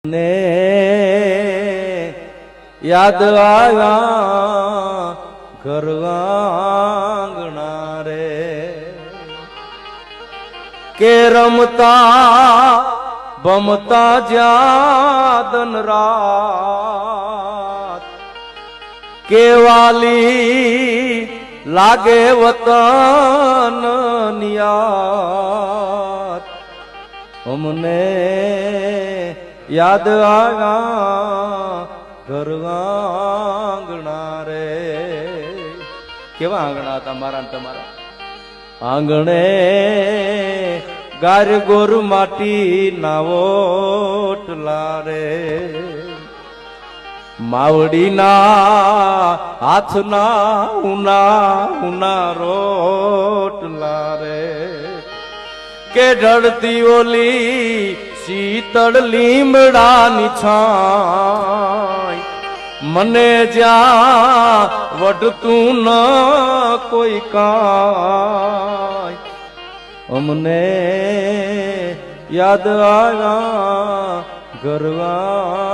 ને યાદ આવ્યા ઘર આંગણા રે કે રમતા બમતા જ્યાં રાત કેવાલી લાગે વતન નિયાત અમને યાદ આવ્યા ઘર આંગણા રે કેવા આંગણા હતા મારા ને તમારા આંગણે ગાર ગોર માટી નાવોટલા રે માવડીના હાથના ઉના ઉના રોટલા રે કે ઢળતી ઓલી શીતળ લીમડાની છાંય મને જ્યાં વઢતું ન કોઈ કાંઈ અમને યાદ આવ્યા ઘરવા